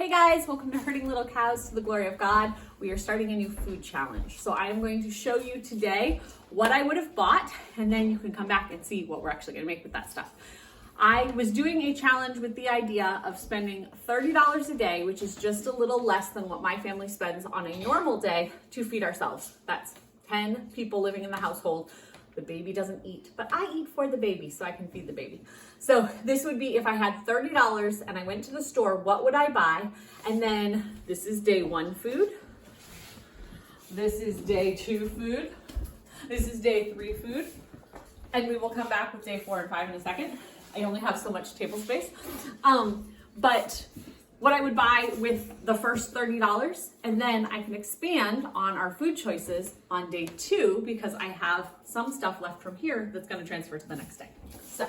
Hey guys, welcome to Herding Little Cows to the Glory of God. We are starting a new food challenge. So I am going to show you today what I would have bought, and then you can come back and see what we're actually gonna make with that stuff. I was doing a challenge with the idea of spending $30 a day, which is just a little less than what my family spends on a normal day to feed ourselves. That's 10 people living in the household. The baby doesn't eat, but I eat for the baby, so I can feed the baby. So this would be if I had $30 and I went to the store, what would I buy? And then this is day 1 food. This is day 2 food. This is day 3 food. And we will come back with day 4 and 5 in a second. I only have so much table space. But what I would buy with the first $30, and then I can expand on our food choices on day 2 because I have some stuff left from here that's going to transfer to the next day. So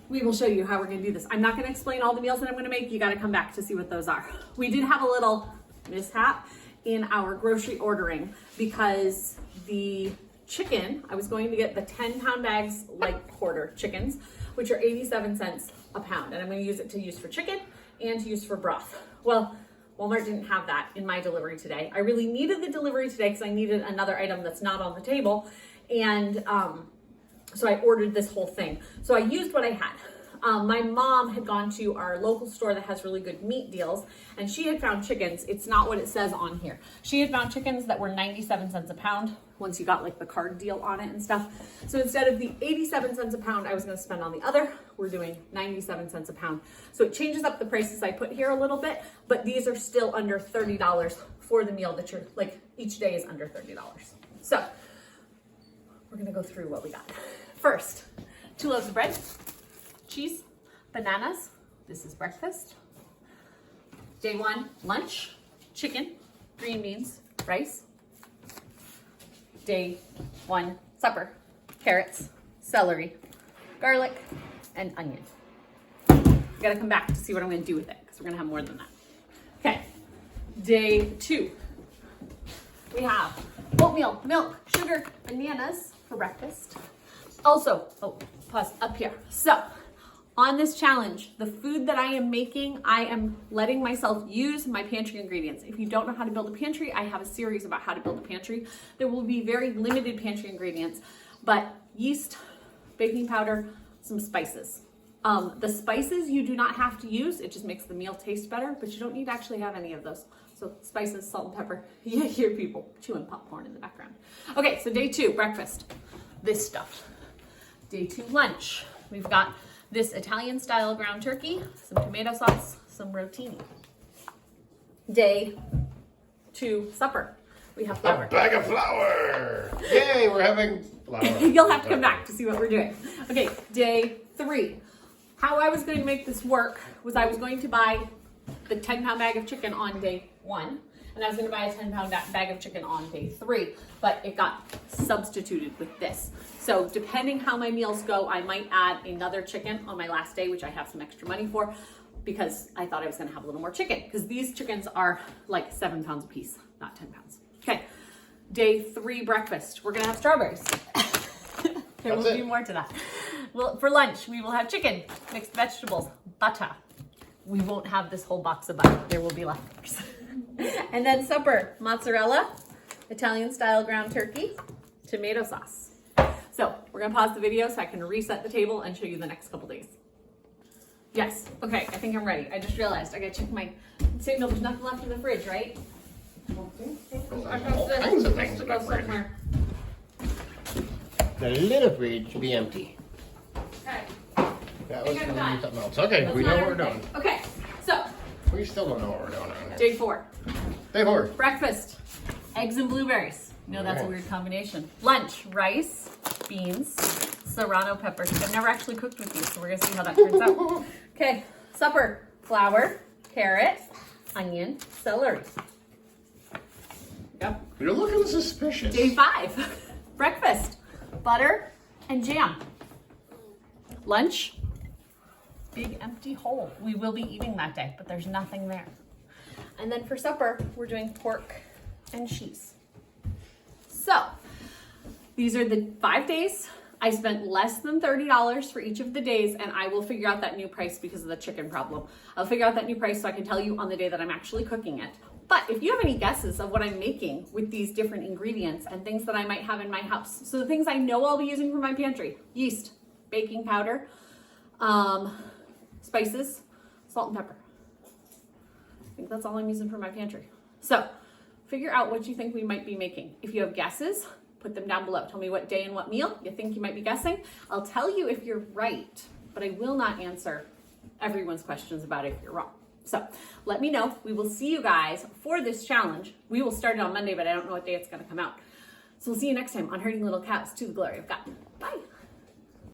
we will show you how we're going to do this. I'm not going to explain all the meals that I'm going to make. You got to come back to see what those are. We did have a little mishap in our grocery ordering because the chicken, I was going to get the 10-pound bags like quarter chickens, which are 87 cents a pound. And I'm going to use it to use for chicken and to use for broth. Well, Walmart didn't have that in my delivery today. I really needed the delivery today because I needed another item that's not on the table. And so I ordered this whole thing. So I used what I had. My mom had gone to our local store that has really good meat deals, and she had found chickens. It's not what it says on here. She had found chickens that were 97 cents a pound once you got like the card deal on it and stuff. So instead of the 87 cents a pound I was going to spend on the other, we're doing 97 cents a pound. So it changes up the prices I put here a little bit, but these are still under $30 for the meal that you're like, each day is under $30. So we're going to go through what we got. First, 2 loaves of bread, cheese, bananas. This is breakfast. Day 1, lunch, chicken, green beans, rice. Day 1, supper, carrots, celery, garlic, and onion. You gotta come back to see what I'm gonna do with it because we're gonna have more than that. Okay, day 2. We have oatmeal, milk, sugar, bananas for breakfast. Also, pause up here. So, on this challenge, the food that I am making, I am letting myself use my pantry ingredients. If you don't know how to build a pantry, I have a series about how to build a pantry. There will be very limited pantry ingredients, but yeast, baking powder, some spices. The spices you do not have to use. It just makes the meal taste better, but you don't need to actually have any of those. So spices, salt and pepper. You hear people chewing popcorn in the background. Okay, so day 2, breakfast. This stuff. Day 2, lunch. We've got this Italian style ground turkey, some tomato sauce, some rotini. Day 2, supper. We have flour. A bag of flour! Yay, we're having flour. You'll have to come back to see what we're doing. Okay, day 3. How I was going to make this work was I was going to buy the 10-pound bag of chicken on day 1, and I was going to buy a 10-pound bag of chicken on day 3, but it got substituted with this. So depending how my meals go, I might add another chicken on my last day, which I have some extra money for, because I thought I was going to have a little more chicken, because these chickens are like 7 pounds a piece, not 10 pounds. Okay, day 3 breakfast. We're going to have strawberries. There will be more to that. Well, for lunch, we will have chicken, mixed vegetables, butter. We won't have this whole box of butter. There will be leftovers. And then supper, mozzarella, Italian style ground turkey, tomato sauce. So we're gonna pause the video so I can reset the table and show you the next couple days. Yes, okay, I think I'm ready. I just realized I gotta check my signal. There's nothing left in the fridge, right? All kinds of things in the fridge. The little fridge should be empty. Okay. That was gonna be something else. Okay, we know what we're doing. Okay, so. We still don't know what we're doing on here. Day 4. Day 4. Breakfast, eggs and blueberries. No, that's a weird combination. Lunch, rice, beans, serrano peppers. I've never actually cooked with these, so we're gonna see how that turns out. Okay, supper, flour, carrot, onion, celery. Yep. You're looking suspicious. Day 5, breakfast, butter and jam. Lunch, big empty hole. We will be eating that day, but there's nothing there. And then for supper, we're doing pork and cheese. So these are the 5 days I spent less than $30 for each of the days, and I will figure out that new price because of the chicken problem. I'll figure out that new price so I can tell you on the day that I'm actually cooking it. But if you have any guesses of what I'm making with these different ingredients and things that I might have in my house, so the things I know I'll be using for my pantry: yeast, baking powder, spices, salt and pepper. I think that's all I'm using for my pantry. So figure out what you think we might be making. If you have guesses, put them down below. Tell me what day and what meal you think you might be guessing. I'll tell you if you're right, but I will not answer everyone's questions about if you're wrong. So let me know. We will see you guys for this challenge. We will start it on Monday, but I don't know what day it's going to come out. So we'll see you next time on Herding Little Cows to the Glory of God. Bye.